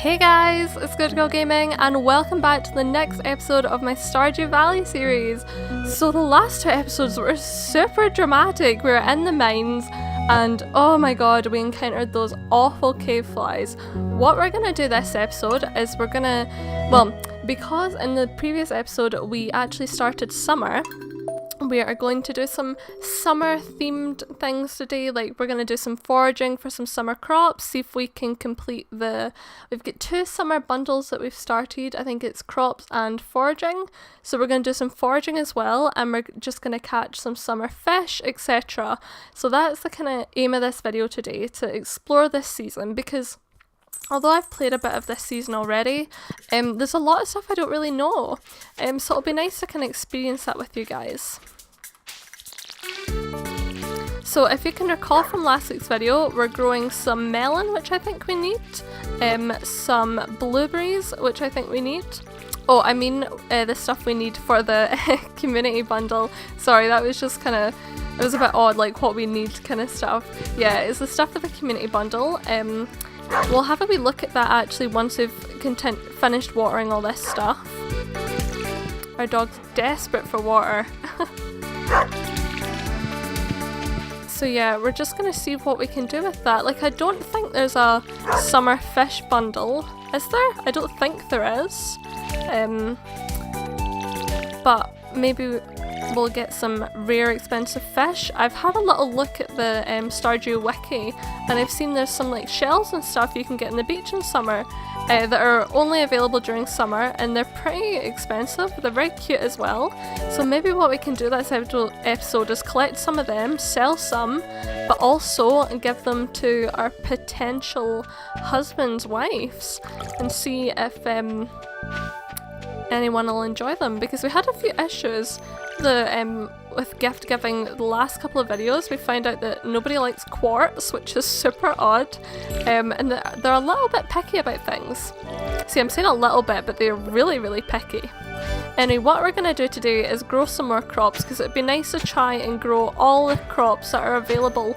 Hey guys, it's SquidGirlGaming and welcome back to the next episode of my Stardew Valley series. So the last two episodes were super dramatic. We were in the mines and oh my god, we encountered those awful cave flies. What we're gonna do this episode is because in the previous episode we actually started summer, we are going to do some summer themed things today. Like we're going to do some foraging for some summer crops, see if we can complete we've got 2 summer bundles that we've started. I think it's crops and foraging. So we're going to do some foraging as well, and we're just going to catch some summer fish, etc. So that's the kind of aim of this video today, to explore this season, because although I've played a bit of this season already, there's a lot of stuff I don't really know. So it'll be nice to kind of experience that with you guys. So if you can recall from last week's video, we're growing some melon, which I think we need, some blueberries, which I think we need. Oh, I mean the stuff we need for the community bundle. Sorry, that was just kind of, it was a bit odd, like what we need kind of stuff. Yeah, it's the stuff for the community bundle. We'll have a wee look at that actually once we've finished watering all this stuff. Our dog's desperate for water. So yeah, we're just going to see what we can do with that. Like, I don't think there's a summer fish bundle. Is there? I don't think there is. But maybe we'll get some rare expensive fish. I've had a little look at the Stardew wiki, and I've seen there's some like shells and stuff you can get in the beach in summer that are only available during summer, and they're pretty expensive. They're very cute as well. So maybe what we can do this episode is collect some of them, sell some, but also give them to our potential husbands, wives, and see if anyone will enjoy them, because we had a few issues with gift giving. The last couple of videos we found out that nobody likes quartz, which is super odd, and they're a little bit picky about things. See, I'm saying a little bit, but they're really picky. Anyway, what we're going to do today is grow some more crops, because it'd be nice to try and grow all the crops that are available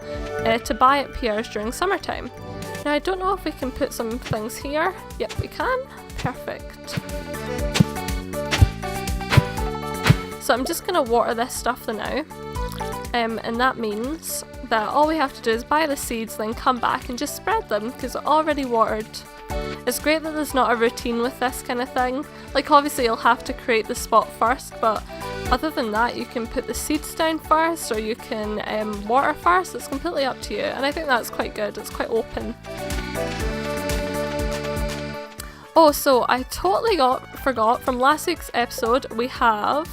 to buy at Pierre's during summertime. Now, I don't know if we can put some things here. Yep, we can. Perfect. So I'm just going to water this stuff for now, and that means that all we have to do is buy the seeds, then come back and just spread them, because they're already watered. It's great that there's not a routine with this kind of thing. Like, obviously you'll have to create the spot first, but other than that you can put the seeds down first, or you can water first. It's completely up to you, and I think that's quite good. It's quite open. Oh, so I totally forgot from last week's episode, we have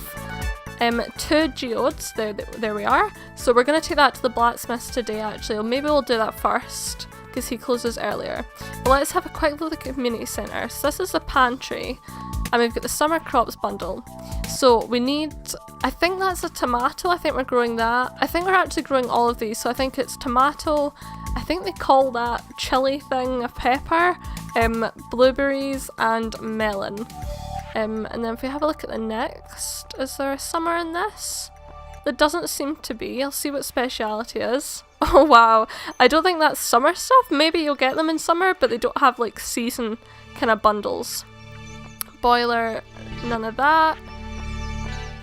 2 geodes. There we are. So we're going to take that to the blacksmith today actually, or maybe we'll do that first because he closes earlier. But let's have a quick look at the community centre. So this is the pantry, and we've got the summer crops bundle. So we need, I think that's a tomato. I think we're growing that. I think we're actually growing all of these. So I think it's tomato, I think they call that chili thing a pepper, blueberries and melon. And then if we have a look at the next, is there a summer in this? There doesn't seem to be. I'll see what speciality is. Oh wow, I don't think that's summer stuff. Maybe you'll get them in summer, but they don't have like season kind of bundles. Boiler, none of that.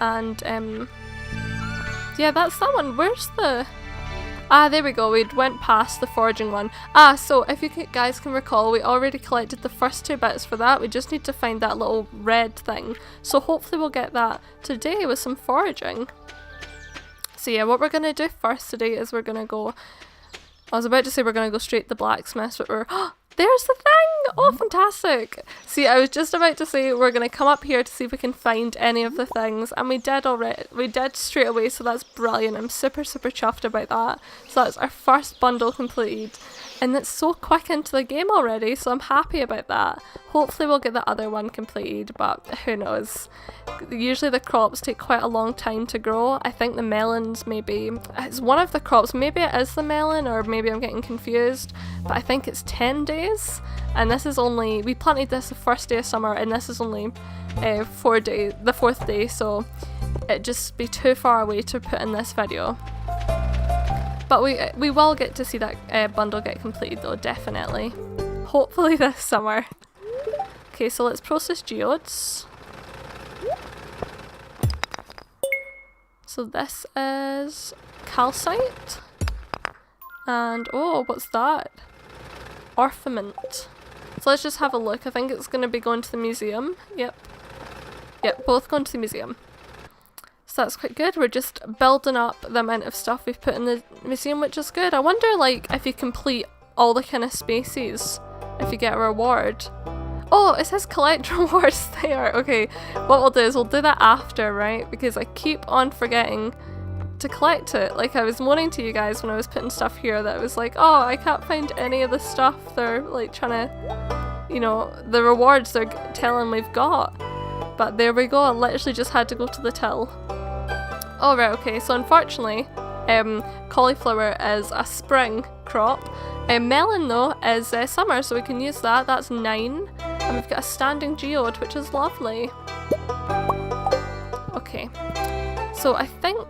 And yeah, that's that one. Where's the... Ah, there we go, we went past the foraging one. Ah, so if you guys can recall, we already collected the first 2 bits for that. We just need to find that little red thing. So hopefully we'll get that today with some foraging. So yeah, what we're going to do first today is we're going to go... I was about to say we're going to go straight to the blacksmith, but we're... There's the thing! Oh, fantastic! See, I was just about to say we're going to come up here to see if we can find any of the things, and we did already. We did straight away, so that's brilliant. I'm super chuffed about that. So that's our first bundle completed, and it's so quick into the game already, so I'm happy about that. Hopefully we'll get the other one completed, but who knows. Usually the crops take quite a long time to grow. I think the melons maybe, it's one of the crops, maybe it is the melon, or maybe I'm getting confused, but I think it's 10 days, and this is only, we planted this the first day of summer, and this is only the 4th day, so it'd just be too far away to put in this video. But we will get to see that bundle get completed though, definitely. Hopefully this summer. Okay, so let's process geodes. So this is calcite. And, oh, what's that? Ornament. So let's just have a look. I think it's going to be going to the museum. Yep. Yep, both going to the museum. So that's quite good. We're just building up the amount of stuff we've put in the museum, which is good. I wonder, like, if you complete all the kind of spaces, if you get a reward. Oh, it says collect rewards there. Okay, what we'll do is we'll do that after, right? Because I keep on forgetting to collect it. Like, I was moaning to you guys when I was putting stuff here that I was like, oh, I can't find any of the stuff they're like trying to, you know, the rewards they're telling we've got. But there we go, I literally just had to go to the till. Oh right, okay, so unfortunately, cauliflower is a spring crop. Melon though is summer, so we can use that. That's 9. And we've got a standing geode, which is lovely. Okay, so I think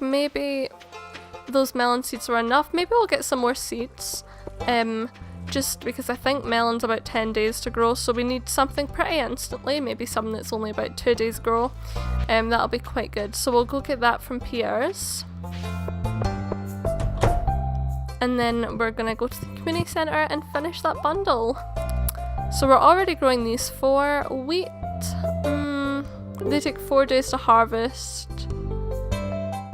maybe those melon seeds were enough. Maybe we'll get some more seeds. Just because I think melon's about 10 days to grow, so we need something pretty instantly, maybe something that's only about 2 days grow. That'll be quite good. So we'll go get that from Pierre's. And then we're gonna go to the community centre and finish that bundle. So we're already growing these for wheat. They take 4 days to harvest.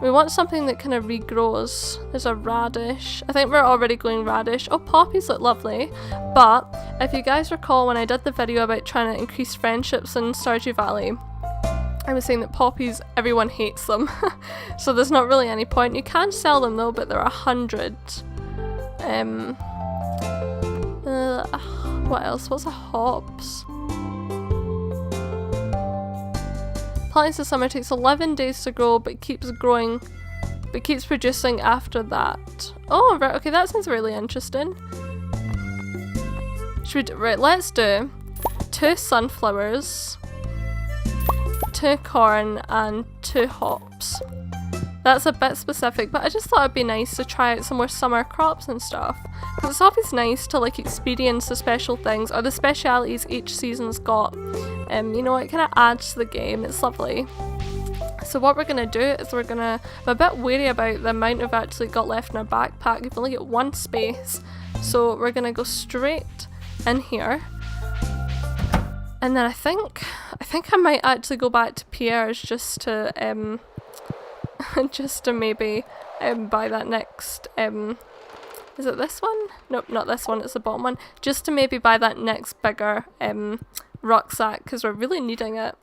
We want something that kind of regrows. There's a radish. I think we're already going radish. Oh, poppies look lovely. But if you guys recall when I did the video about trying to increase friendships in Stardew Valley, I was saying that poppies, everyone hates them. So there's not really any point. You can sell them though, but they're 100. What else? What's a hops? Plants this summer takes 11 days to grow, but keeps growing, but keeps producing after that. Oh, right, okay, that sounds really interesting. Should we right, let's do 2 sunflowers, 2 corn, and 2 hops. That's a bit specific, but I just thought it'd be nice to try out some more summer crops and stuff. Because it's always nice to like experience the special things or the specialities each season's got. You know, it kind of adds to the game. It's lovely. So what we're going to do is I'm a bit wary about the amount we've actually got left in our backpack. We've only got 1 space. So we're going to go straight in here. And then I think I might actually go back to Pierre's just to maybe buy that next is it this one? Nope, not this one, it's the bottom one. Just to maybe buy that next bigger rucksack because we're really needing it.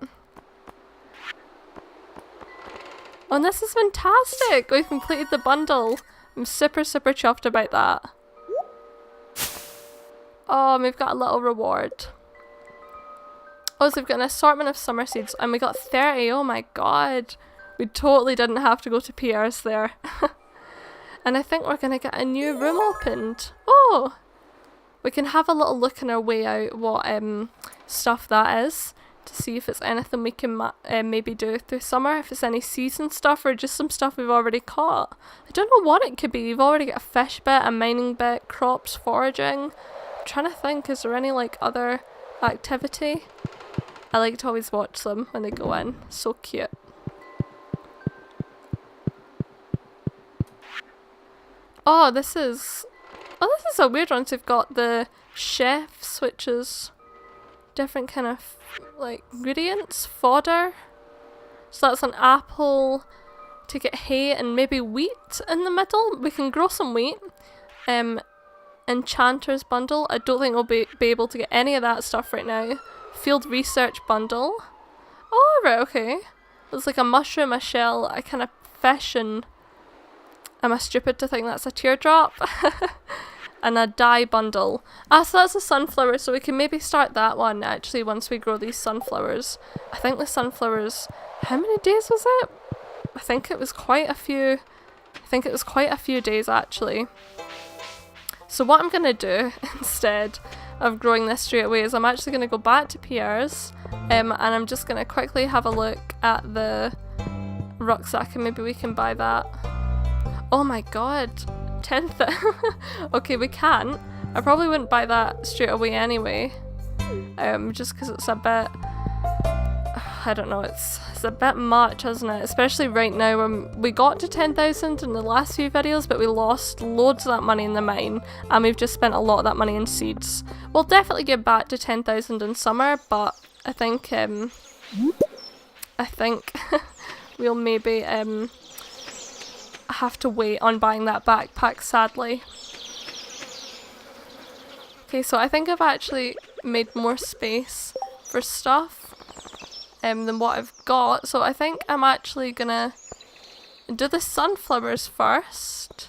Oh, and this is fantastic! We've completed the bundle. I'm super chuffed about that. Oh, and we've got a little reward. Oh, so we've got an assortment of summer seeds and we got 30, oh my god. We totally didn't have to go to Pierre's there. And I think we're going to get a new room opened. Oh! We can have a little look on our way out what stuff that is. To see if it's anything we can maybe do through summer. If it's any season stuff or just some stuff we've already caught. I don't know what it could be. We've already got a fish bit, a mining bit, crops, foraging. I'm trying to think, is there any like other activity? I like to always watch them when they go in. So cute. Oh, this is a weird one. So we've got the chefs, which is different kind of like ingredients, fodder. So that's an apple to get hay and maybe wheat in the middle. We can grow some wheat. Enchanter's bundle. I don't think we'll be able to get any of that stuff right now. Field research bundle. Oh, right, okay. It's like a mushroom, a shell, a kind of fish, and am I stupid to think that's a teardrop? And a dye bundle. Ah, so that's a sunflower, so we can maybe start that one actually once we grow these sunflowers. I think the sunflowers, how many days was it? I think it was quite a few days actually. So what I'm going to do instead of growing this straight away is I'm actually going to go back to Pierre's and I'm just going to quickly have a look at the rucksack and maybe we can buy that. Oh my god, 10th. Okay, we can't, I probably wouldn't buy that straight away anyway, just because it's a bit, I don't know, it's a bit much, isn't it? Especially right now when we got to 10,000 in the last few videos, but we lost loads of that money in the mine, and we've just spent a lot of that money in seeds. We'll definitely get back to 10,000 in summer, but I think we'll maybe have to wait on buying that backpack, sadly. Okay, so I think I've actually made more space for stuff than what I've got, so I think I'm actually gonna do the sunflowers first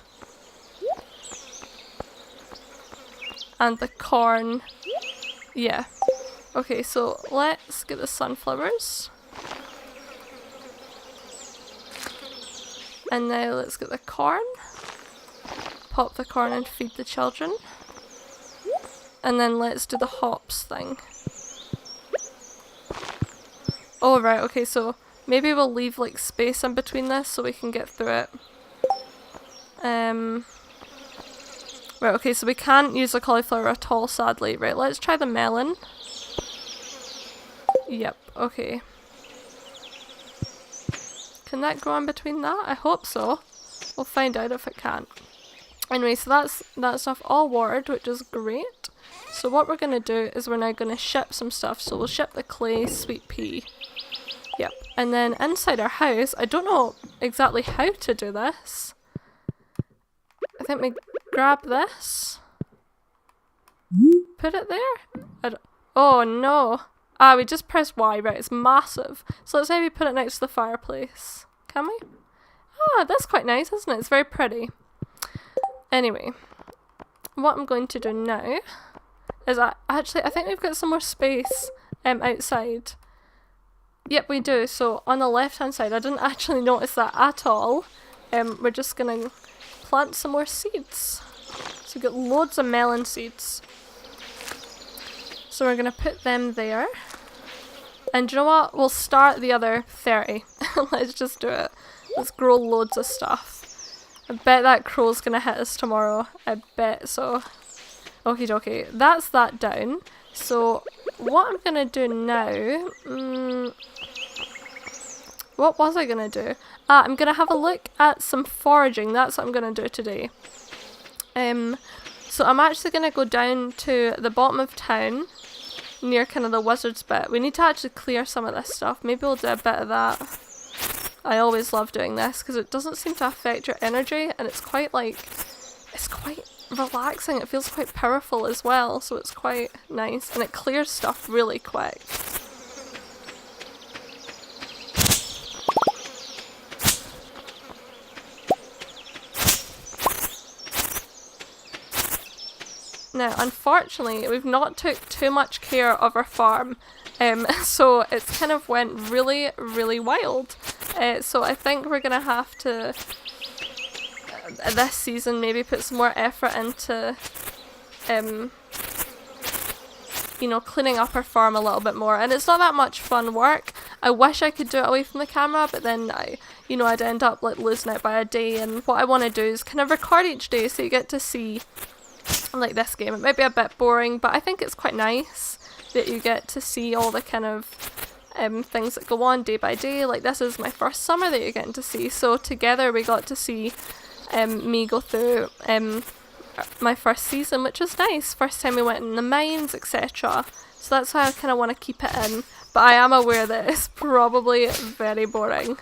and the corn. Yeah, okay, so let's get the sunflowers, and now let's get the corn, pop the corn and feed the children, and then let's do the hops thing. Oh right, okay, so maybe we'll leave like space in between this so we can get through it. Right, okay, so we can't use the cauliflower at all, sadly. Right, let's try the melon. Yep, okay. Can that grow in between that? I hope so. We'll find out if it can. Anyway, so that's that stuff all watered, which is great. So what we're going to do is we're now going to ship some stuff. So we'll ship the clay, sweet pea. Yep. And then inside our house, I don't know exactly how to do this. I think we grab this. Put it there? Oh no. Ah, we just press Y, right, it's massive. So let's maybe put it next to the fireplace. Can we? Ah, that's quite nice, isn't it? It's very pretty. Anyway, what I'm going to do now is I think we've got some more space outside. Yep, we do. So on the left hand side, I didn't actually notice that at all. We're just gonna plant some more seeds. So we've got loads of melon seeds. So we're gonna put them there. And do you know what? We'll start the other 30. Let's just do it. Let's grow loads of stuff. I bet that crow's gonna hit us tomorrow. I bet so. Okie dokie. That's that down. So what I'm gonna do now, what was I gonna do? I'm gonna have a look at some foraging. That's what I'm gonna do today. So I'm actually gonna go down to the bottom of town, near kind of the wizard's bit. We need to actually clear some of this stuff. Maybe we'll do a bit of that. I always love doing this because it doesn't seem to affect your energy, and it's quite like, it's quite relaxing. It feels quite powerful as well, so it's quite nice, and it clears stuff really quick. Now, unfortunately, we've not took too much care of our farm, so it's kind of went really, really wild. So I think we're gonna have to, this season, maybe put some more effort into, you know, cleaning up our farm a little bit more. And it's not that much fun work. I wish I could do it away from the camera, but then I'd end up like losing it by a day. And what I want to do is kind of record each day so you get to see, like this game. It might be a bit boring, but I think it's quite nice that you get to see all the kind of things that go on day by day. Like this is my first summer that you're getting to see, so together we got to see me go through my first season, which was nice. First time we went in the mines, etc. So that's why I kind of want to keep it in, but I am aware that it's probably very boring.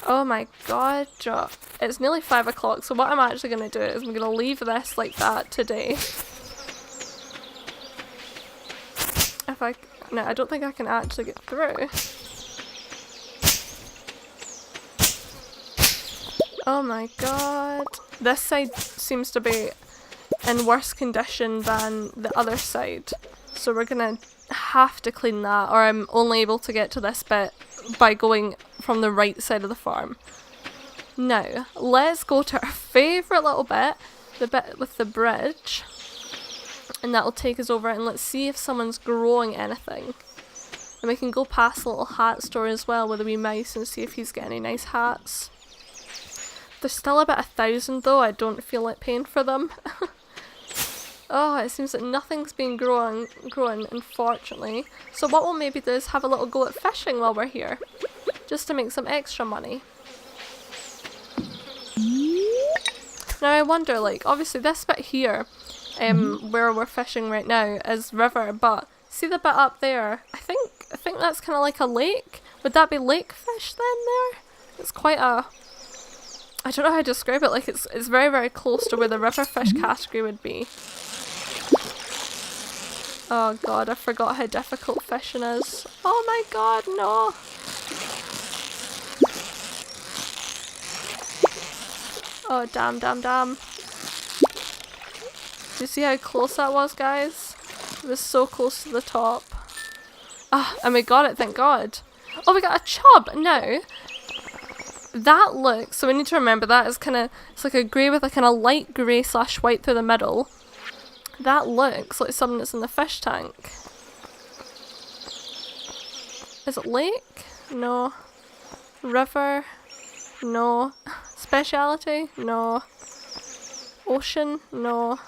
Oh my god, it's nearly 5 o'clock, so what I'm actually going to do is I'm going to leave this like that today. No, I don't think I can actually get through. Oh my god. This side seems to be in worse condition than the other side. So we're gonna have to clean that, or I'm only able to get to this bit by going from the right side of the farm. Now, let's go to our favourite little bit, the bit with the bridge. And that'll take us over, and let's see if someone's growing anything. And we can go past the little hat store as well with a wee mouse and see if he's got any nice hats. They're still about 1,000 though, I don't feel like paying for them. Oh, it seems that nothing's been growing, unfortunately. So what we'll maybe do is have a little go at fishing while we're here. Just to make some extra money. Now I wonder, like, obviously this bit here, where we're fishing right now is river, but see the bit up there? I think that's kind of like a lake. Would that be lake fish then there? It's quite a... I don't know how to describe it, like it's very, very close to where the river fish category would be. Oh god, I forgot how difficult fishing is. Oh my god, no! Oh damn, damn, damn. Do you see how close that was, guys? It was so close to the top. Ah, and we got it, thank god. Oh, we got a chub! Now, that looks, so we need to remember that is kind of, it's like a grey with a kind of light grey / white through the middle. That looks like something that's in the fish tank. Is it lake? No. River? No. Speciality? No. Ocean? No.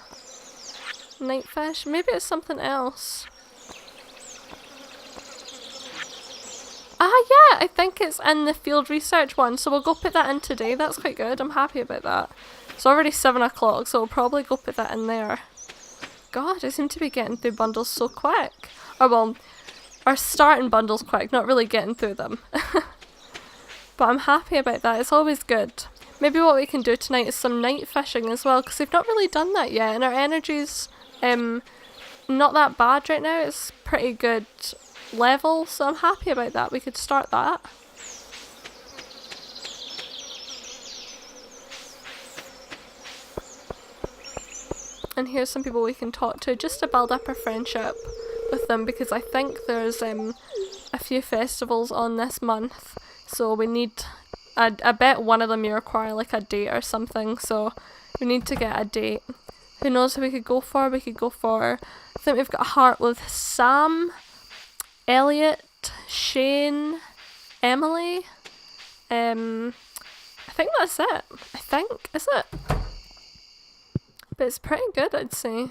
Night fish? Maybe it's something else. Ah yeah, I think it's in the field research one, so we'll go put that in today. That's quite good, I'm happy about that. It's already 7 o'clock, so we'll probably go put that in there. God, I seem to be getting through bundles so quick. Or well, or starting bundles quick, not really getting through them. But I'm happy about that, it's always good. Maybe what we can do tonight is some night fishing as well, because we've not really done that yet, and our energy's not that bad right now, it's pretty good level, so I'm happy about that. We could start that. And here's some people we can talk to just to build up our friendship with them, because I think there's a few festivals on this month, so we need, I bet one of them you require like a date or something, so we need to get a date. Who knows who we could go for? We could go for, I think we've got a heart with Sam, Elliot, Shane, Emily. I think that's it. I think, is it? But it's pretty good, I'd say.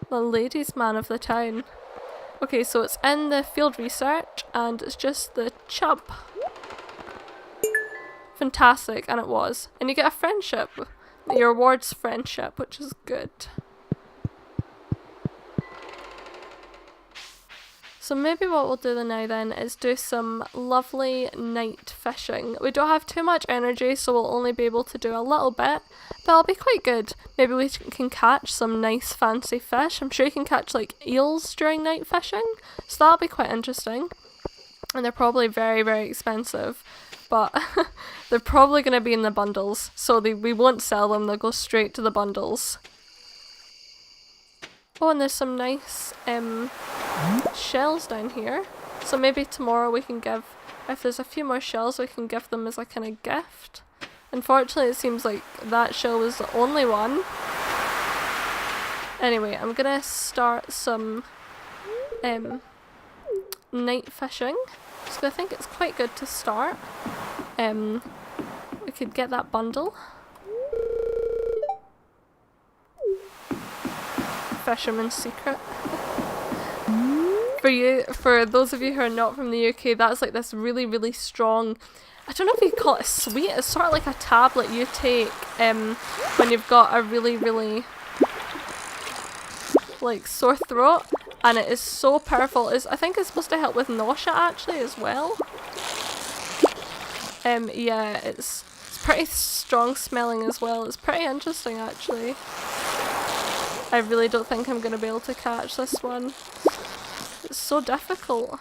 The ladies' man of the town. Okay, so it's in the field research and it's just the chub. Fantastic, and it was. And you get a friendship. Your reward's friendship, which is good. So maybe what we'll do now then is do some lovely night fishing. We don't have too much energy, so we'll only be able to do a little bit, but it'll be quite good. Maybe we can catch some nice fancy fish. I'm sure you can catch like eels during night fishing, so that'll be quite interesting. And they're probably very, very expensive, but they're probably going to be in the bundles, so we won't sell them, they'll go straight to the bundles. Oh, and there's some nice shells down here. So maybe tomorrow we can give, if there's a few more shells, we can give them as a kind of gift. Unfortunately, it seems like that shell was the only one. Anyway, I'm gonna start some night fishing. So I think it's quite good to start. We could get that bundle. Fisherman's secret. For those of you who are not from the UK, that's like this really, really strong, I don't know if you call it a sweet, it's sort of like a tablet you take when you've got a really, really like sore throat, and it is so powerful. I think it's supposed to help with nausea actually as well. Yeah, it's pretty strong smelling as well. It's pretty interesting actually. I really don't think I'm going to be able to catch this one. It's so difficult.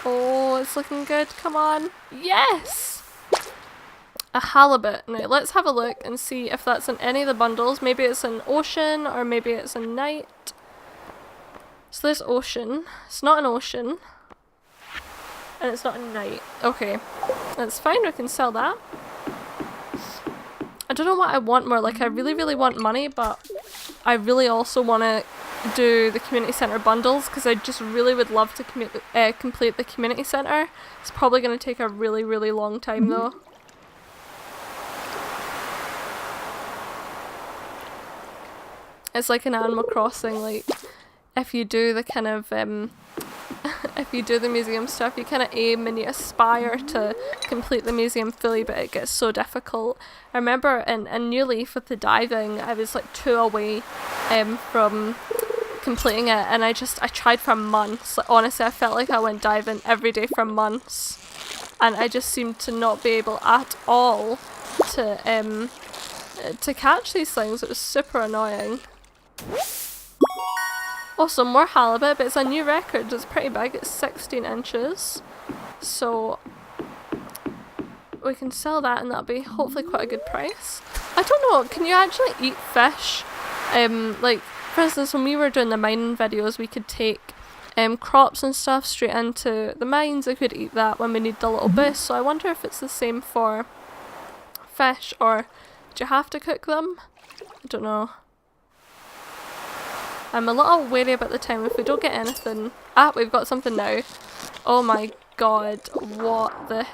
Oh, it's looking good. Come on. Yes! A halibut. Now, let's have a look and see if that's in any of the bundles. Maybe it's in ocean or maybe it's in night. So there's ocean. It's not an ocean. And it's not in night. Okay. That's fine. We can sell that. I don't know what I want more, like I really, really want money, but I really also want to do the community centre bundles, because I just really would love to complete the community centre. It's probably going to take a really, really long time though. It's like an Animal Crossing, like if you do the kind of if you do the museum stuff, you kind of aim and you aspire to complete the museum fully, but it gets so difficult. I remember in New Leaf with the diving, I was like 2 away from completing it, and I tried for months. Like, honestly, I felt like I went diving every day for months, and I just seemed to not be able at all to catch these things. It was super annoying. Also, more halibut, but it's a new record. It's pretty big. It's 16 inches. So we can sell that, and that'll be hopefully quite a good price. I don't know, can you actually eat fish? Like, for instance, when we were doing the mining videos, we could take crops and stuff straight into the mines. We could eat that when we need the little boost. So I wonder if it's the same for fish, or do you have to cook them? I don't know. I'm a little wary about the time. If we don't get anything... Ah, we've got something now. Oh my god, what the...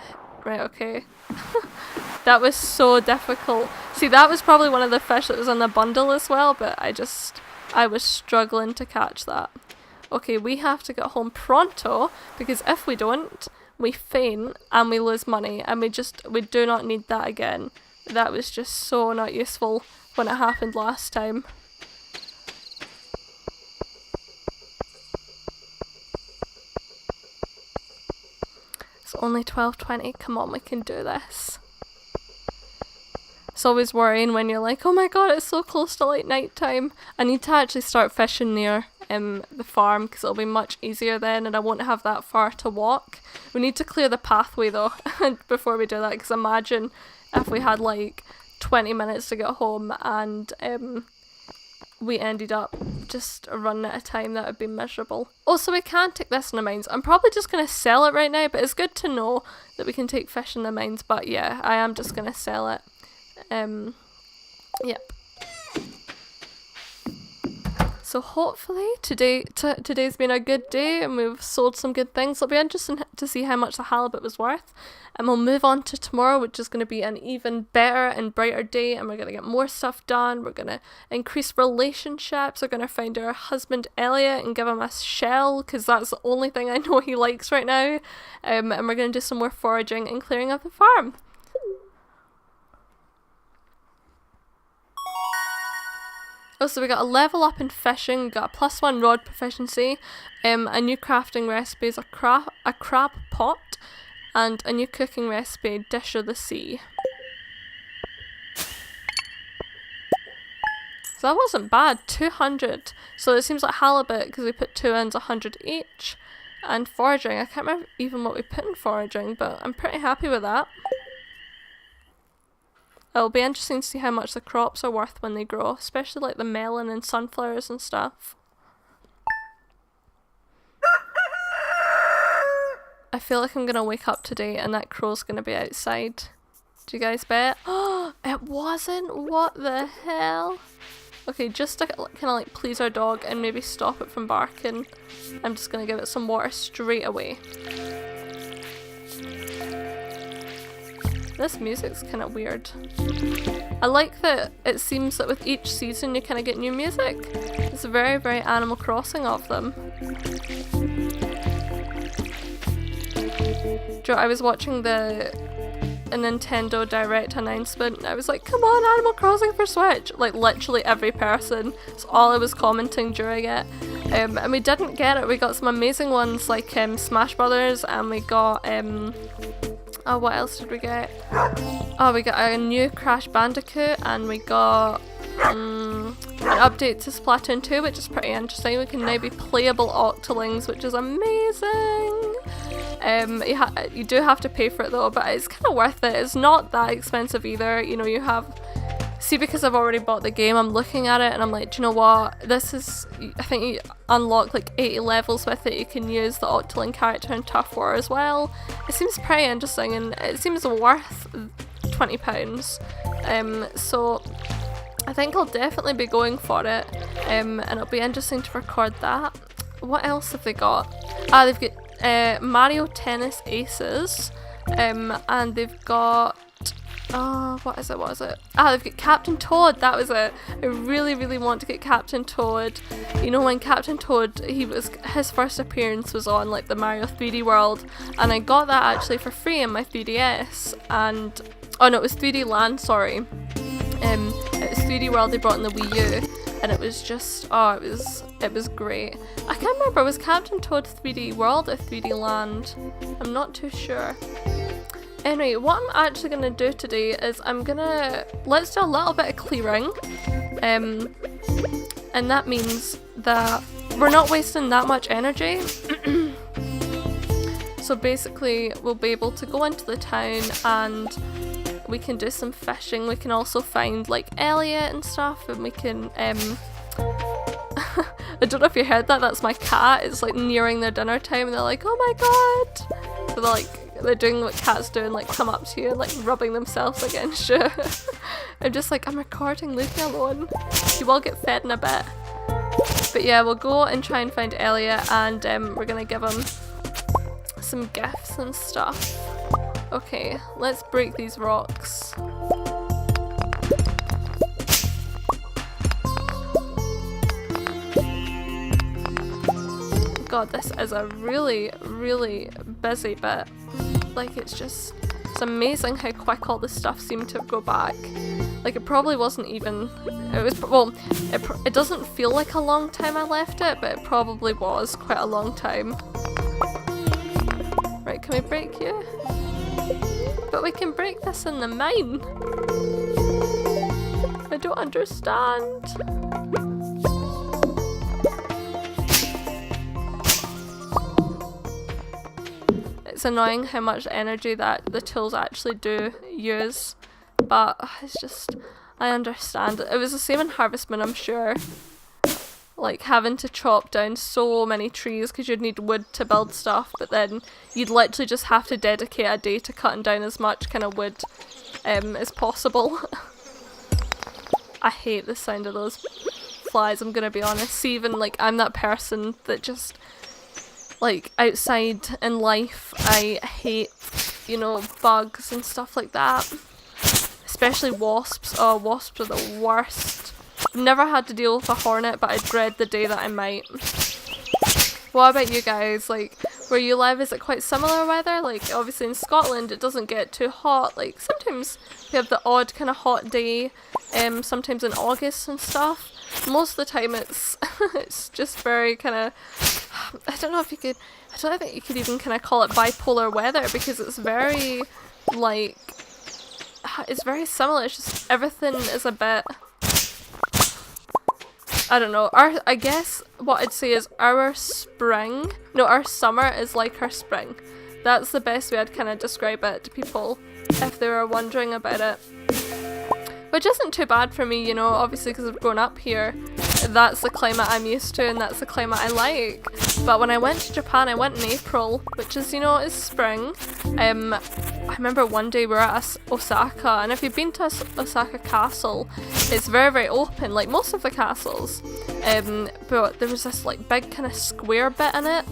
Right, okay. That was so difficult. See, that was probably one of the fish that was in the bundle as well, but I was struggling to catch that. Okay, we have to get home pronto, because if we don't, we faint and we lose money, and we do not need that again. That was just so not useful when it happened last time. Only 12:20. Come on, we can do this. It's always worrying when you're like, oh my god, it's so close to like night time. I need to actually start fishing near the farm, because it'll be much easier then, and I won't have that far to walk. We need to clear the pathway though before we do that, because imagine if we had like 20 minutes to get home and we ended up just running out of time. That would be miserable. Also, we can't take this in the mines. I'm probably just going to sell it right now, but it's good to know that we can take fish in the mines. But yeah, I am just going to sell it. Yep. So hopefully today's been a good day and we've sold some good things. It'll be interesting to see how much the halibut was worth. And we'll move on to tomorrow, which is going to be an even better and brighter day, and we're going to get more stuff done. We're going to increase relationships. We're going to find our husband Elliot and give him a shell, because that's the only thing I know he likes right now. And we're going to do some more foraging and clearing of the farm. So we got a level up in fishing, we got a +1 rod proficiency, a new crafting recipe is a crab pot, and a new cooking recipe, dish of the sea. So that wasn't bad, 200. So it seems like halibut, because we put 2 ends, 100 each. And foraging, I can't remember even what we put in foraging, but I'm pretty happy with that. It'll be interesting to see how much the crops are worth when they grow, especially like the melon and sunflowers and stuff. I feel like I'm gonna wake up today and that crow's gonna be outside. Do you guys bet? Oh, it wasn't? What the hell? Okay, just to kind of like please our dog and maybe stop it from barking, I'm just gonna give it some water straight away. This music's kind of weird. I like that it seems that with each season you kind of get new music. It's very, very Animal Crossing of them. Joe, I was watching a Nintendo Direct announcement and I was like, come on, Animal Crossing for Switch! Like literally every person. It's all I was commenting during it. And we didn't get it. We got some amazing ones like Smash Brothers, and we got oh, what else did we get? Oh, we got a new Crash Bandicoot, and we got an update to Splatoon 2, which is pretty interesting. We can now be playable Octolings, which is amazing. You do have to pay for it though, but it's kind of worth it. It's not that expensive either. You know, you have... See, because I've already bought the game, I'm looking at it and I'm like, do you know what? This is... I think you unlock like 80 levels with it. You can use the Octoling character in Tough War as well. It seems pretty interesting and it seems worth £20. So I think I'll definitely be going for it, and it'll be interesting to record that. What else have they got? They've got Mario Tennis Aces, and they've got, what is it? They've got Captain Toad, that was it. I really, really want to get Captain Toad. You know, when Captain Toad, his first appearance was on like the Mario 3D World, and I got that actually for free in my 3DS, and, oh no, it was 3D Land, sorry. It was 3D World they brought in the Wii U, and it was just, it was great. I can't remember, was Captain Toad 3D World or 3D Land? I'm not too sure. Anyway, what I'm actually going to do today is let's do a little bit of clearing, and that means that we're not wasting that much energy. So basically we'll be able to go into the town and we can do some fishing. We can also find like Elliot and stuff, and we can I don't know if you heard that, that's my cat. It's like nearing their dinner time and they're like, oh my god, so they're doing what cats do and like come up to you and like rubbing themselves against you. I'm just like, I'm recording, leave me alone. You will get fed in a bit. But yeah, we'll go and try and find Elliot, and we're gonna give him some gifts and stuff. Okay, let's break these rocks. God, this is a really, really busy bit. Like, it's amazing how quick all the stuff seemed to go back. Like, it probably wasn't even, it doesn't feel like a long time I left it, but it probably was quite a long time. Right, can we break you? But we can break this in the mine. I don't understand. It's annoying how much energy that the tools actually do use, but it's just, I understand. It was the same in Harvestman, I'm sure. Like having to chop down so many trees because you'd need wood to build stuff, but then you'd literally just have to dedicate a day to cutting down as much kind of wood as possible. I hate the sound of those flies, I'm gonna be honest. See, even like I'm that person that just, like, outside in life, I hate, you know, bugs and stuff like that. Especially wasps. Oh, wasps are the worst. I've never had to deal with a hornet, but I dread the day that I might. What about you guys? Like, where you live, is it quite similar weather? Like, obviously in Scotland it doesn't get too hot. Like, sometimes we have the odd kind of hot day, sometimes in August and stuff. Most of the time it's it's just very kind of, I don't think you could even kind of call it bipolar weather, because it's very, like, it's very similar. It's just everything is a bit, I don't know. I guess what I'd say is our summer is like our spring. That's the best way I'd kind of describe it to people if they were wondering about it. Which isn't too bad for me, you know, obviously because I've grown up here. That's the climate I'm used to and that's the climate I like. But when I went to Japan, I went in April, which is, you know, is spring. I remember one day we were at Osaka, and if you've been to Osaka Castle, it's very, very open, like most of the castles. But there was this like big kind of square bit in it,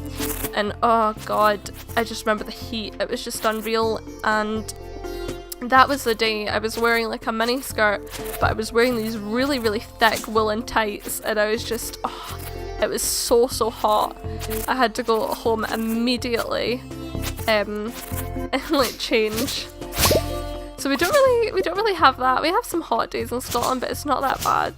and oh god, I just remember the heat. It was just unreal, and that was the day I was wearing like a mini skirt, but I was wearing these really, really thick woolen tights, and I was just, oh, it was so, so hot. I had to go home immediately and like change. So we don't really have that. We have some hot days in Scotland, but it's not that bad.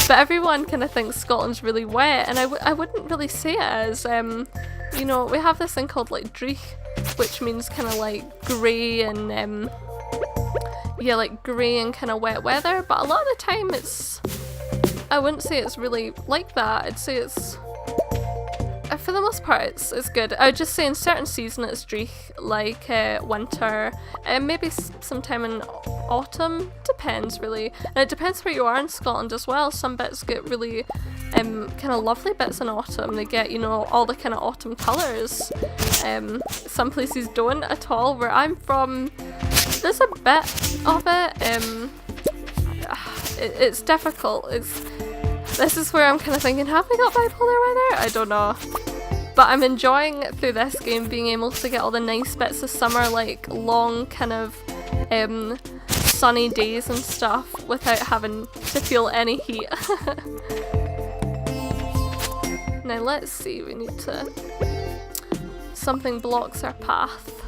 But everyone kind of thinks Scotland's really wet, and I wouldn't really say it as. You know, we have this thing called like dreich, which means kind of like grey and yeah, like grey and kind of wet weather. But a lot of the time it's, I wouldn't say it's really like that. I'd say it's, for the most part, it's good. I would just say in certain seasons it's dreich, like winter, and maybe sometime in autumn. Depends really, and it depends where you are in Scotland as well. Some bits get really kind of lovely bits in autumn. They get, you know, all the kind of autumn colours. Some places don't at all. Where I'm from, there's a bit of it. it's difficult. This is where I'm kind of thinking, have we got bipolar weather? I don't know. But I'm enjoying through this game being able to get all the nice bits of summer, like long kind of sunny days and stuff without having to feel any heat. Now let's see, we need to... Something blocks our path.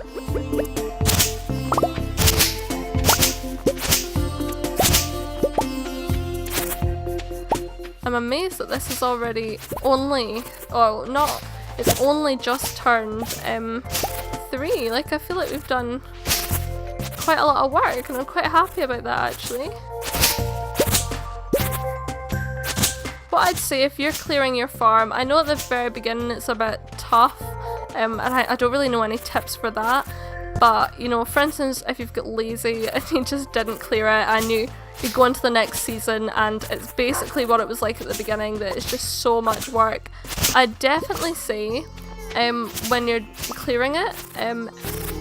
I'm amazed that this is already only... Oh, not... It's only just turned 3. Like, I feel like we've done quite a lot of work and I'm quite happy about that actually. What I'd say if you're clearing your farm, I know at the very beginning it's a bit tough and I don't really know any tips for that, but you know, for instance, if you've got lazy and you just didn't clear it and you go into the next season and it's basically what it was like at the beginning, that it's just so much work, I'd definitely say when you're clearing it,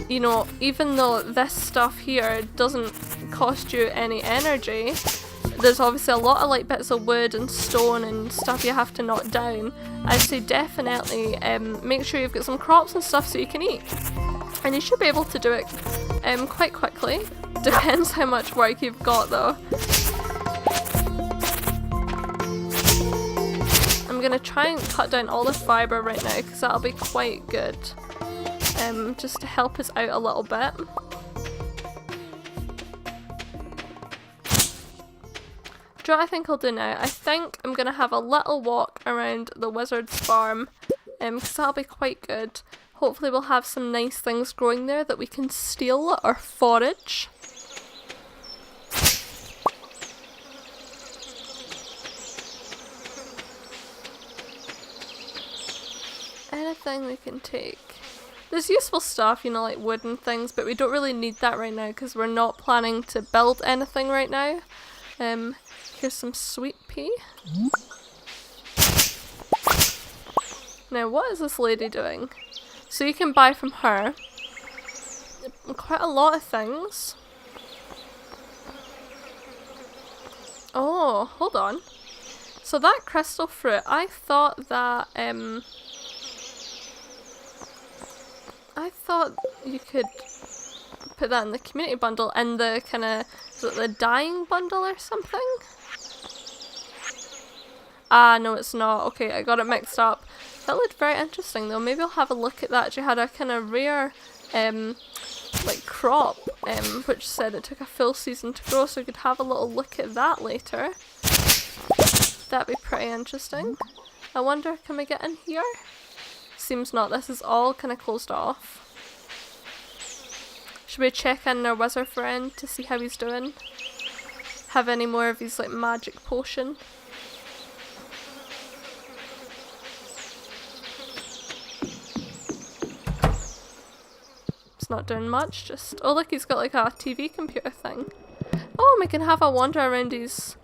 you know, even though this stuff here doesn't cost you any energy, there's obviously a lot of like bits of wood and stone and stuff you have to knock down. I'd say definitely make sure you've got some crops and stuff so you can eat. And you should be able to do it quite quickly. Depends how much work you've got though. I'm gonna try and cut down all the fibre right now because that'll be quite good. Just to help us out a little bit. Do you know what I think I'll do now? I think I'm going to have a little walk around the wizard's farm because that'll be quite good. Hopefully we'll have some nice things growing there that we can steal or forage. Anything we can take. There's useful stuff, you know, like wooden things, but we don't really need that right now because we're not planning to build anything right now. Here's some sweet pea. Now what is this lady doing? So you can buy from her quite a lot of things. Oh, hold on. So that crystal fruit, I thought that I thought you could put that in the community bundle and the kind of, is it the dying bundle or something? Ah, no it's not. Okay, I got it mixed up. That looked very interesting though. Maybe I'll have a look at that. She had a kind of rare like crop which said it took a full season to grow, so we could have a little look at that later. That'd be pretty interesting. I wonder, can we get in here? Seems not. This is all kind of closed off. Should we check in our wizard friend to see how he's doing? Have any more of his like magic potion? It's not doing much, just... Oh look, he's got like a TV computer thing. Oh, we can have a wander around his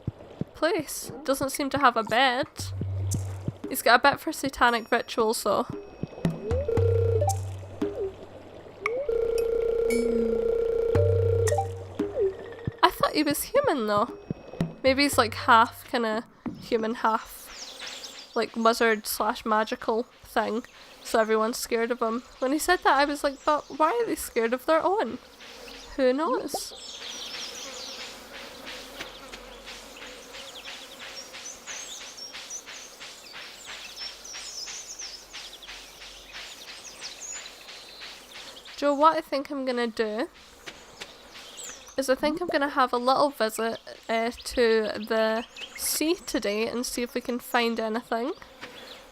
place. Doesn't seem to have a bed. He's got a bit for satanic rituals though. I thought he was human though. Maybe he's like half kind of human, half like wizard / magical thing. So everyone's scared of him. When he said that I was like, but why are they scared of their own? Who knows? Joe, what I think I'm gonna do is I think I'm gonna have a little visit to the sea today and see if we can find anything.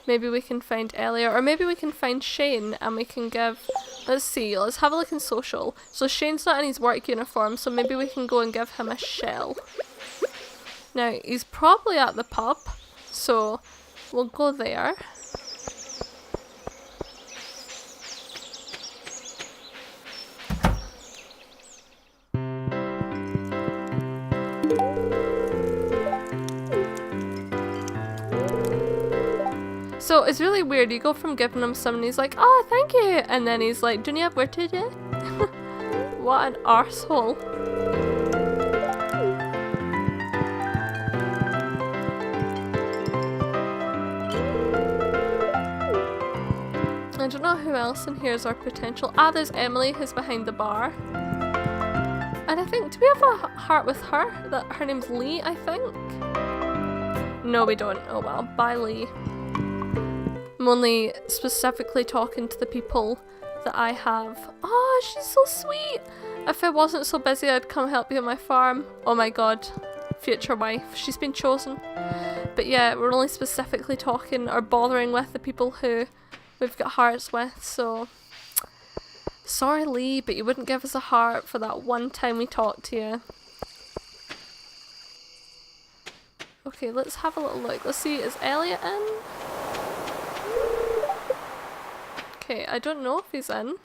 Maybe we can find Elliot, or maybe we can find Shane and we can give... Let's see, let's have a look in social. So Shane's not in his work uniform, so maybe we can go and give him a shell. Now, he's probably at the pub, so we'll go there. So it's really weird, you go from giving him something, he's like, oh thank you, and then he's like, don't you have work to do? What an arsehole. don't know who else in here is our potential. Ah, there's Emily who's behind the bar. And I think, do we have a heart with her? That her name's Lee, I think? No, we don't. Oh well. Bye, Lee. I'm only specifically talking to the people that I have. Oh, she's so sweet. If I wasn't so busy, I'd come help you on my farm. Oh my god. Future wife. She's been chosen. But yeah, we're only specifically talking or bothering with the people who we've got hearts with, so sorry Lee, but you wouldn't give us a heart for that one time we talked to you. Okay, let's have a little look. Let's see, is Elliot in? Okay, I don't know if he's in.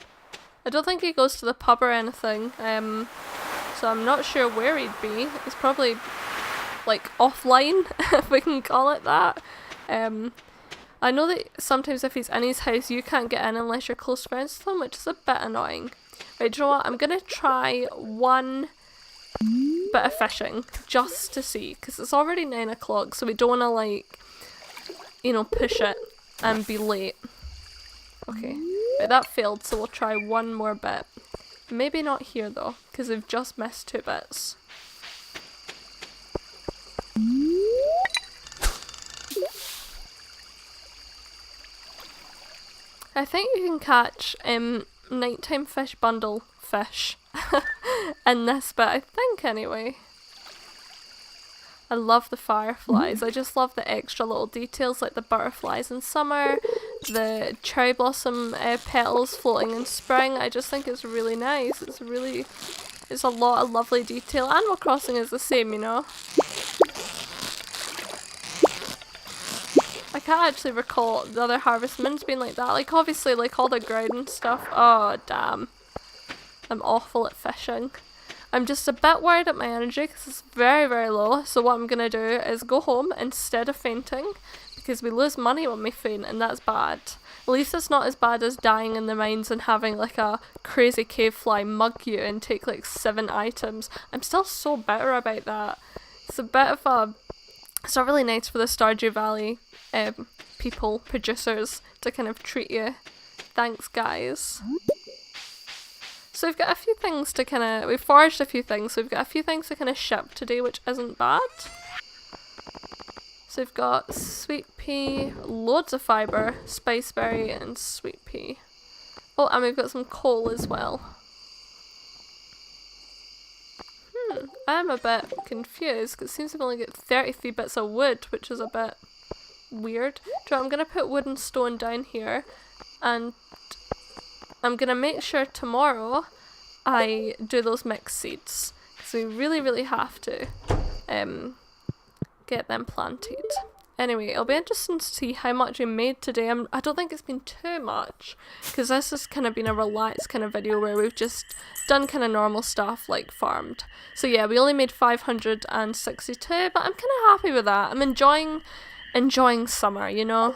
I don't think he goes to the pub or anything, so I'm not sure where he'd be. He's probably like offline, if we can call it that. I know that sometimes if he's in his house you can't get in unless you're close friends with him, which is a bit annoying. Right, do you know what? I'm gonna try one bit of fishing just to see, because it's already 9 o'clock, so we don't want to, like, you know, push it and be late. Okay, right, that failed, so we'll try one more bit. Maybe not here though, because we've just missed 2 bits. I think you can catch nighttime fish bundle fish in this bit, I think, anyway. I love the fireflies. I just love the extra little details, like the butterflies in summer, the cherry blossom petals floating in spring. I just think it's really nice. It's a lot of lovely detail. Animal Crossing is the same, you know. I can't actually recall the other Harvest Moons being like that. Like, obviously, like, all the ground and stuff. Oh, damn. I'm awful at fishing. I'm just a bit worried at my energy because it's very, very low. So what I'm going to do is go home instead of fainting, because we lose money when we faint, and that's bad. At least it's not as bad as dying in the mines and having, like, a crazy cave fly mug you and take, like, 7 items. I'm still so bitter about that. It's a bit of a... It's not really nice for the Stardew Valley people, producers, to kind of treat you. Thanks, guys. So we've got a few things to kind of... We've foraged a few things, so we've got a few things to kind of ship today, which isn't bad. So we've got sweet pea, loads of fibre, spiceberry, and sweet pea. Oh, and we've got some coal as well. I'm a bit confused because it seems to only get 33 bits of wood, which is a bit weird. So I'm going to put wood and stone down here, and I'm going to make sure tomorrow I do those mixed seeds, because we really, really have to get them planted. Anyway, it'll be interesting to see how much we made today. I don't think it's been too much, because this has kind of been a relaxed kind of video where we've just done kind of normal stuff, like farmed. So yeah, we only made 562, but I'm kind of happy with that. I'm enjoying summer, you know?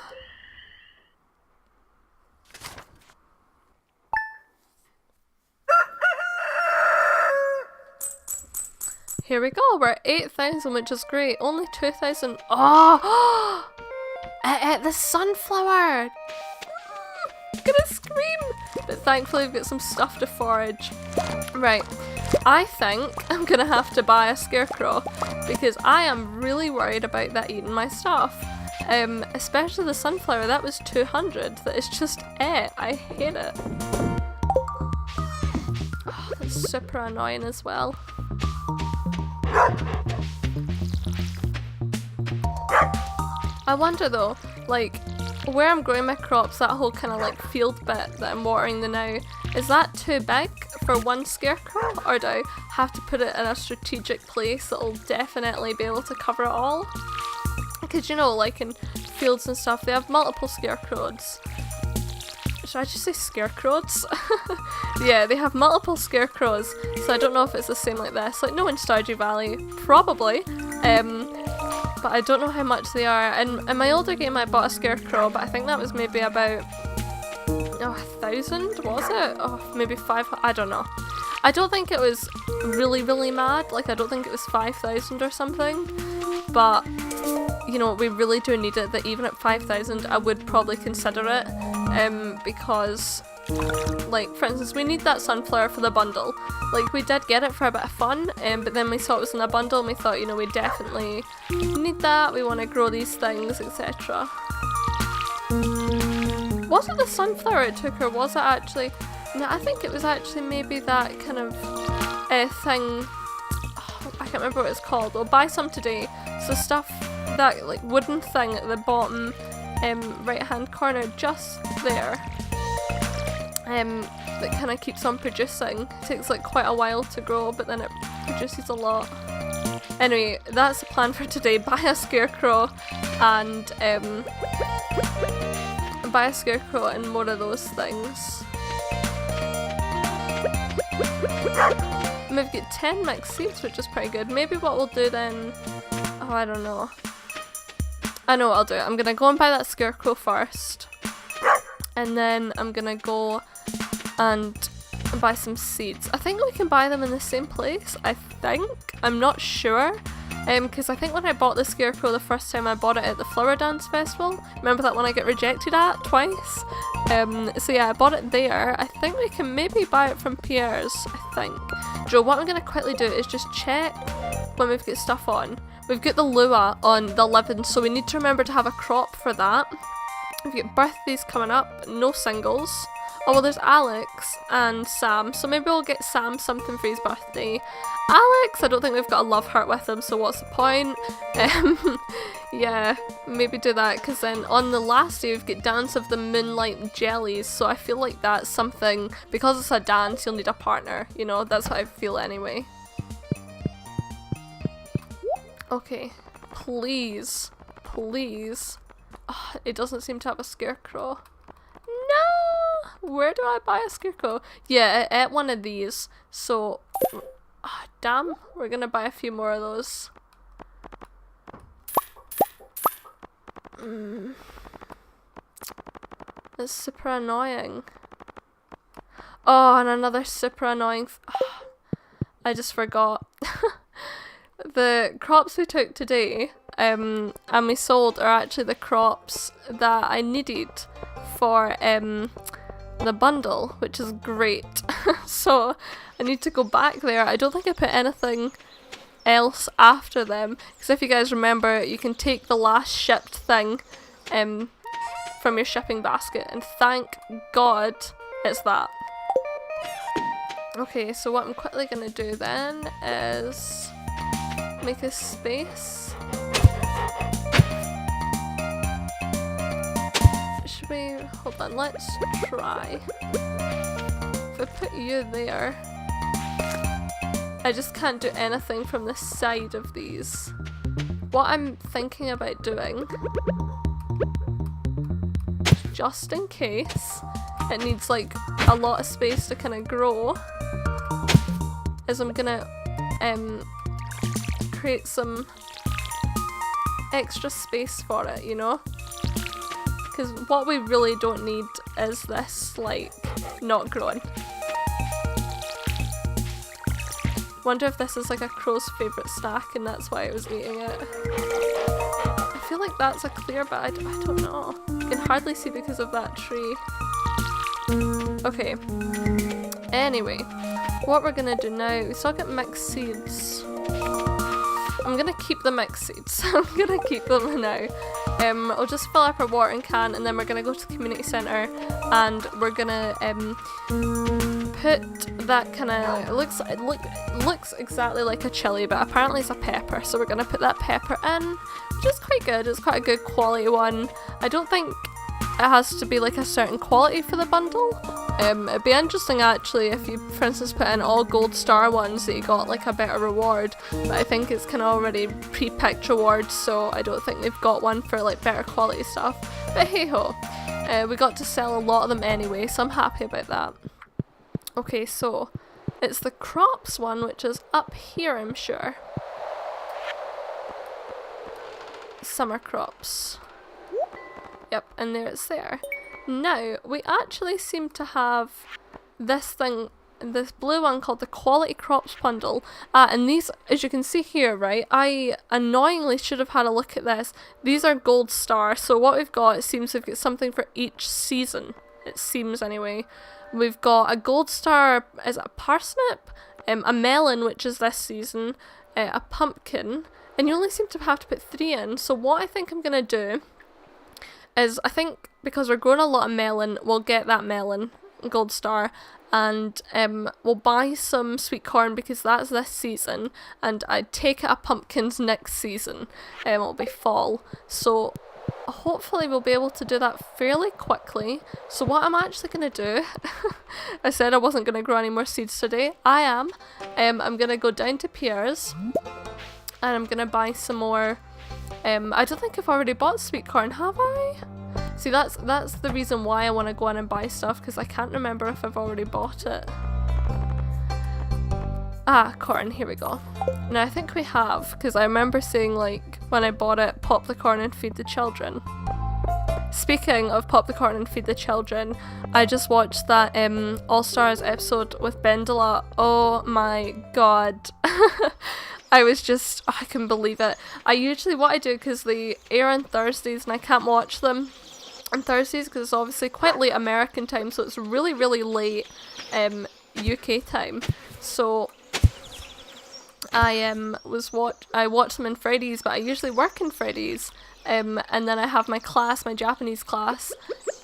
Here we go, we're at 8,000, which is great. Only 2,000. Oh! It ate the sunflower! I'm gonna scream! But thankfully we've got some stuff to forage. Right, I think I'm gonna have to buy a scarecrow, because I am really worried about that eating my stuff. Especially the sunflower, that was 200. That is just it. I hate it. Oh, that's super annoying as well. I wonder though, like, where I'm growing my crops, that whole kind of like field bit that I'm watering the now, is that too big for one scarecrow, or do I have to put it in a strategic place that'll definitely be able to cover it all? Because, you know, like in fields and stuff, they have multiple scarecrows. Should I just say scarecrows? Yeah, they have multiple scarecrows, so I don't know if it's the same like this. Like, no, in Stardew Valley, probably. But I don't know how much they are. And in my older game I bought a scarecrow, but I think that was maybe about 1,000, was it? Oh, maybe 500, I don't know. I don't think it was really, really mad. Like, I don't think it was 5,000 or something. But, you know, we really do need it, that even at 5,000 I would probably consider it. because, like, for instance, we need that sunflower for the bundle. Like, we did get it for a bit of fun, but then we saw it was in a bundle and we thought, you know, we definitely need that, we want to grow these things, etc. Was it the sunflower it took, or was it actually... No, I think it was actually maybe that kind of thing... Oh, I can't remember what it's called. We'll buy some today. So stuff, that like wooden thing at the bottom right hand corner just there. That kind of keeps on producing. It takes like quite a while to grow, but then it produces a lot. Anyway, that's the plan for today. Buy a scarecrow and more of those things. And we've got 10 mixed seeds, which is pretty good. Maybe what we'll do then... Oh, I don't know. I know what I'll do. I'm gonna go and buy that scarecrow first. And then I'm gonna go and buy some seeds. I think we can buy them in the same place, I think. I'm not sure. Because I think when I bought the scarecrow the first time, I bought it at the Flower Dance Festival. Remember that one I got rejected at twice? So yeah, I bought it there. I think we can maybe buy it from Pierre's, I think. Joe, what I'm going to quickly do is just check when we've got stuff on. We've got the Lua on the 11th, so we need to remember to have a crop for that. We've got birthdays coming up, no singles. Oh well, there's Alex and Sam, so maybe we'll get Sam something for his birthday. Alex, I don't think we've got a love heart with him, so what's the point? Yeah, maybe do that, because then on the last day we've got Dance of the Moonlight Jellies, so I feel like that's something, because it's a dance, you'll need a partner, you know, that's what I feel anyway. Okay, please, please. Oh, it doesn't seem to have a scarecrow. No! Where do I buy a scarecrow? Yeah, at one of these. So, oh, damn, we're gonna buy a few more of those. It's super annoying. Oh, and another super annoying... Oh, I just forgot. The crops we took today, and we sold, are actually the crops that I needed for the bundle, which is great. So I need to go back there. I don't think I put anything else after them, because if you guys remember, you can take the last shipped thing from your shipping basket, and thank God it's that. Okay, so what I'm quickly gonna do then is make a space. Should we... Hold on, let's try. If I put you there, I just can't do anything from the side of these. What I'm thinking about doing, just in case it needs like a lot of space to kind of grow, is I'm gonna create some extra space for it, you know? Because what we really don't need is this, like, not growing. Wonder if this is like a crow's favourite snack and that's why it was eating it. I feel like that's a clear, but I don't know. You can hardly see because of that tree. Okay. Anyway, what we're gonna do now, we still get mixed seeds. I'm gonna keep the mixed seeds. I'm gonna keep them now. I'll just fill up our watering can and then we're gonna go to the community centre and we're gonna put that kind of, it looks exactly like a chilli, but apparently it's a pepper, so we're gonna put that pepper in, which is quite good. It's quite a good quality one. I don't think it has to be like a certain quality for the bundle. It'd be interesting actually if you, for instance, put in all gold star ones that you got like a better reward, but I think it's kind of already pre-picked rewards, so I don't think they've got one for like better quality stuff, but hey ho. We got to sell a lot of them anyway, so I'm happy about that. Okay, so it's the crops one, which is up here, I'm sure. Summer crops. Yep, and there it's there. Now, we actually seem to have this thing, this blue one called the Quality Crops Bundle. And these, as you can see here, right, I annoyingly should have had a look at this. These are gold star, so what we've got, it seems we've got something for each season. it seems anyway. We've got a gold star, is it a parsnip? A melon, which is this season, a pumpkin, and you only seem to have to put 3 in. So what I think I'm going to do is, I think because we're growing a lot of melon, we'll get that melon, gold star, and we'll buy some sweet corn because that's this season, and I'd take it a pumpkins next season. It'll be fall, so hopefully we'll be able to do that fairly quickly. So what I'm actually going to do, I said I wasn't going to grow any more seeds today. I am. I'm going to go down to Pierre's and I'm going to buy some more. I don't think I've already bought sweet corn, have I? See, that's the reason why I want to go in and buy stuff, because I can't remember if I've already bought it. Ah, corn, here we go. Now I think we have, because I remember saying, like, when I bought it, pop the corn and feed the children. Speaking of pop the corn and feed the children, I just watched that All Stars episode with Bendela. Oh my god. I was just, I couldn't believe it. What I do, because they air on Thursdays and I can't watch them on Thursdays because it's obviously quite late American time, so it's really, really late UK time. So I watch them on Fridays, but I usually work on Fridays, and then I have my class, my Japanese class,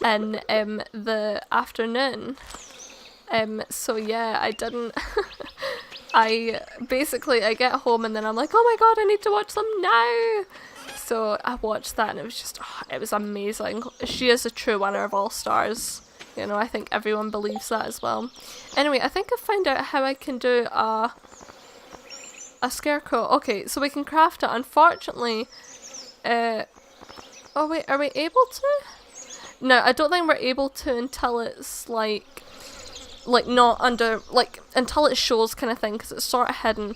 in the afternoon. So yeah, I didn't. I get home and then I'm like, oh my god, I need to watch them now. So I watched that and it was just, it was amazing. She is a true winner of All Stars. You know, I think everyone believes that as well. Anyway, I think I found out how I can do a scarecrow. Okay, so we can craft it. Unfortunately, oh wait, are we able to? No, I don't think we're able to until it's like not under, like, until it shows kind of thing, because it's sort of hidden.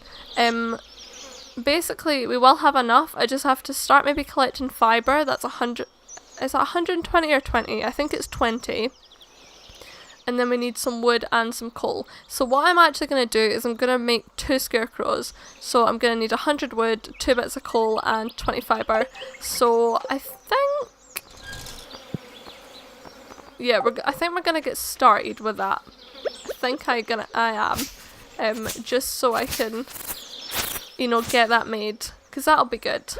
Basically, we will have enough. I just have to start maybe collecting fibre. That's 100, is that 120 or 20? I think it's 20. And then we need some wood and some coal. So what I'm actually going to do is I'm going to make 2 scarecrows. So I'm going to need 100 wood, 2 bits of coal and 20 fibre. So I think, yeah, I think we're going to get started with that. I am. Just so I can, you know, get that made. Because that'll be good.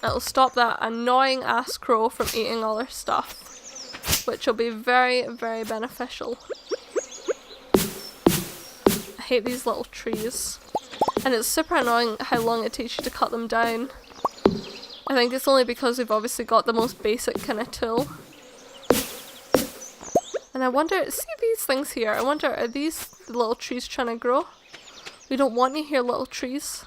It'll stop that annoying ass crow from eating all our stuff, which will be very, very beneficial. I hate these little trees. And it's super annoying how long it takes you to cut them down. I think it's only because we've obviously got the most basic kind of tool. And I wonder, see these things here? I wonder, are these the little trees trying to grow? We don't want you here, little trees.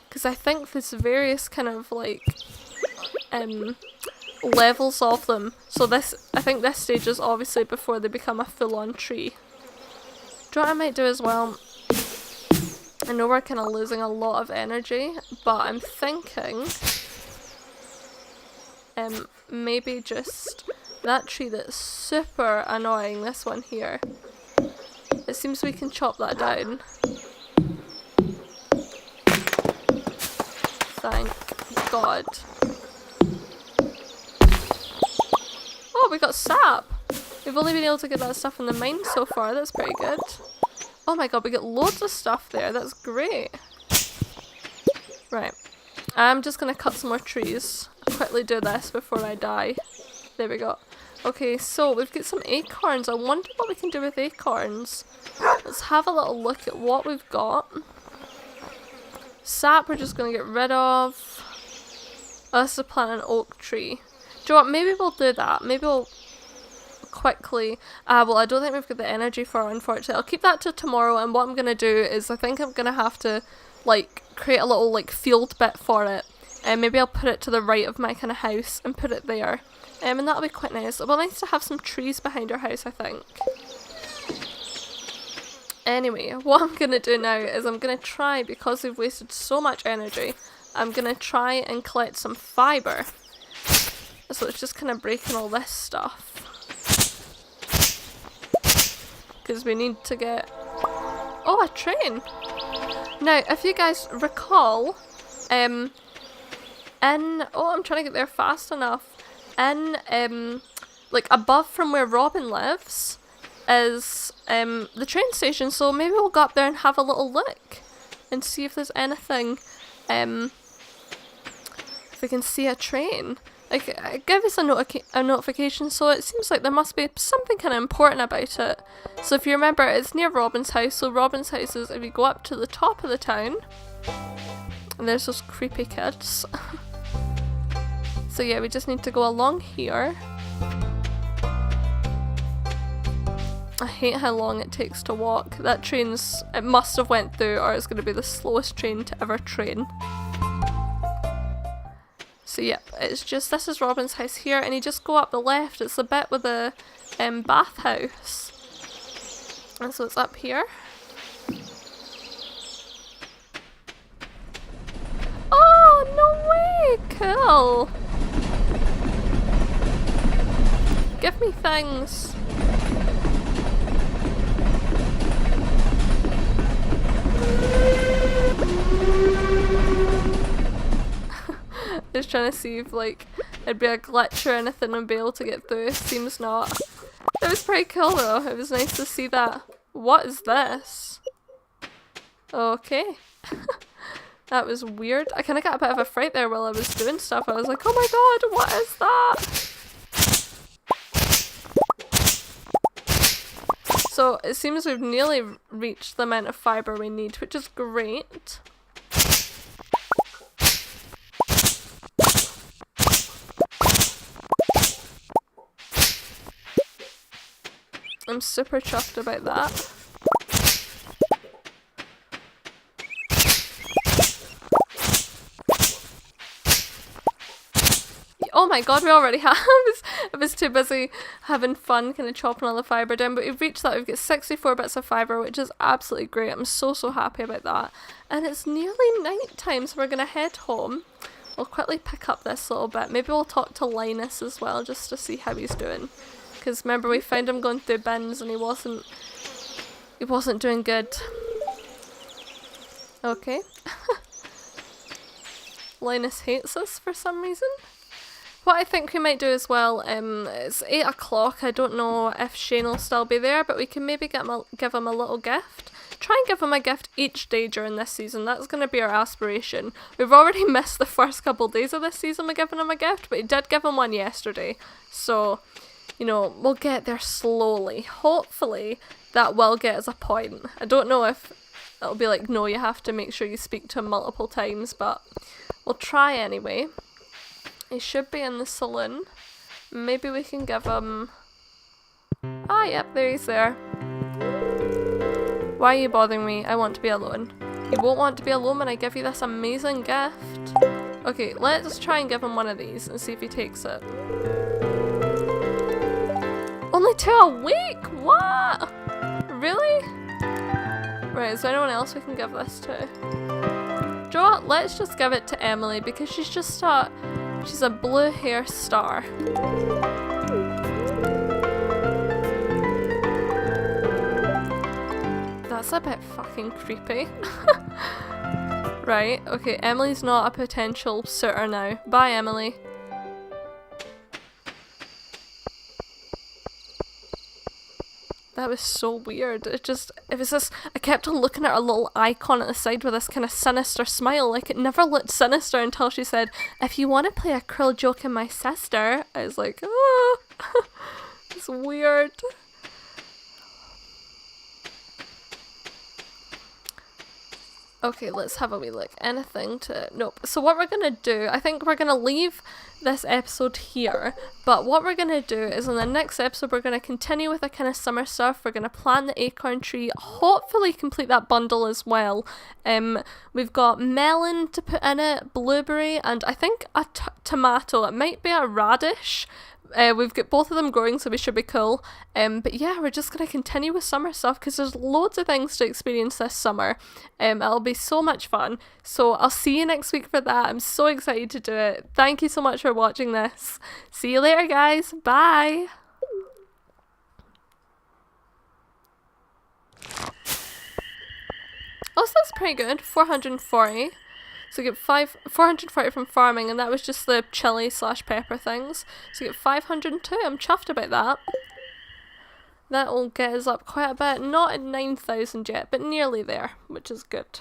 Because I think there's various kind of like levels of them. So I think this stage is obviously before they become a full-on tree. Do you know what I might do as well? I know we're kind of losing a lot of energy, but I'm thinking maybe just that tree that's super annoying, this one here. It seems we can chop that down. Thank God. Oh, we got sap! We've only been able to get that stuff in the mine so far, that's pretty good. Oh my god, we get loads of stuff there, that's great. Right, I'm just gonna cut some more trees. I'll quickly do this before I die. There we go. Okay, so we've got some acorns. I wonder what we can do with acorns. Let's have a little look at what we've got. Sap we're just going to get rid of. Let's just plant an oak tree. Do you know what? Maybe we'll do that. Maybe we'll quickly... well, I don't think we've got the energy for it, unfortunately. I'll keep that till tomorrow, and what I'm going to do is I think I'm going to have to, like, create a little, like, field bit for it. And maybe I'll put it to the right of my kind of house and put it there. And that'll be quite nice. It'll be nice to have some trees behind our house, I think. Anyway, what I'm going to do now is I'm going to try, because we've wasted so much energy, I'm going to try and collect some fibre. So it's just kind of breaking all this stuff. Because we need to get... Oh, a train! Now, if you guys recall, oh, I'm trying to get there fast enough. in like above from where Robin lives is the train station, so maybe we'll go up there and have a little look and see if there's anything, if we can see a train. Like, give us a notification, so it seems like there must be something kind of important about it. So if you remember, it's near Robin's house, so Robin's house is if you go up to the top of the town, and there's those creepy kids. So yeah, we just need to go along here. I hate how long it takes to walk. That train's, it must have went through, or it's going to be the slowest train to ever train. So yep, it's just, this is Robin's house here, and you just go up the left, it's the bit with the bathhouse. And so it's up here. Oh, no way! Cool! Give me things. Just trying to see if like it'd be a glitch or anything and be able to get through. Seems not. It was pretty cool though. It was nice to see that. What is this? Okay. That was weird. I kind of got a bit of a fright there while I was doing stuff. I was like, oh my god, what is that? So it seems we've nearly reached the amount of fibre we need, which is great. I'm super chuffed about that. Oh my god, we already have. I was too busy having fun kind of chopping all the fibre down, but we've reached that. We've got 64 bits of fibre, which is absolutely great. I'm so happy about that. And it's nearly night time, so we're going to head home. We'll quickly pick up this little bit. Maybe we'll talk to Linus as well, just to see how he's doing. Because remember, we found him going through bins and he wasn't doing good. Okay. Linus hates us for some reason. What I think we might do as well, it's 8 o'clock. I don't know if Shane will still be there, but we can maybe give him a little gift. Try and give him a gift each day during this season. That's going to be our aspiration. We've already missed the first couple days of this season by giving him a gift, but he did give him one yesterday. So, you know, we'll get there slowly. Hopefully, that will get us a point. I don't know if it'll be like, no, you have to make sure you speak to him multiple times, but we'll try anyway. He should be in the saloon. Maybe we can give him... Ah, yep, there he's there. Why are you bothering me? I want to be alone. You won't want to be alone when I give you this amazing gift. Okay, let's try and give him one of these and see if he takes it. Only 2 a week? What? Really? Right, is there anyone else we can give this to? Do you know what? Let's just give it to Emily because she's just she's a blue hair star. That's a bit fucking creepy. Right, okay, Emily's not a potential suitor now. Bye, Emily. That was so weird. It was this, I kept on looking at her little icon at the side with this kind of sinister smile. Like, it never looked sinister until she said, if you want to play a cruel joke on my sister. I was like, oh, it's weird. Okay, let's have a wee look. Anything to... Nope. So what we're going to do, I think we're going to leave this episode here, but what we're going to do is in the next episode we're going to continue with the kind of summer stuff. We're going to plant the acorn tree, hopefully complete that bundle as well. We've got melon to put in it, blueberry, and I think a tomato. It might be a radish. We've got both of them growing, so we should be cool. But yeah, we're just going to continue with summer stuff because there's loads of things to experience this summer. It'll be so much fun. So I'll see you next week for that. I'm so excited to do it. Thank you so much for watching this. See you later, guys. Bye. Oh, so that's pretty good. 440. So we get 440 from farming, and that was just the chili / pepper things. So we get 502. I'm chuffed about that. That'll get us up quite a bit. Not at 9,000 yet, but nearly there, which is good.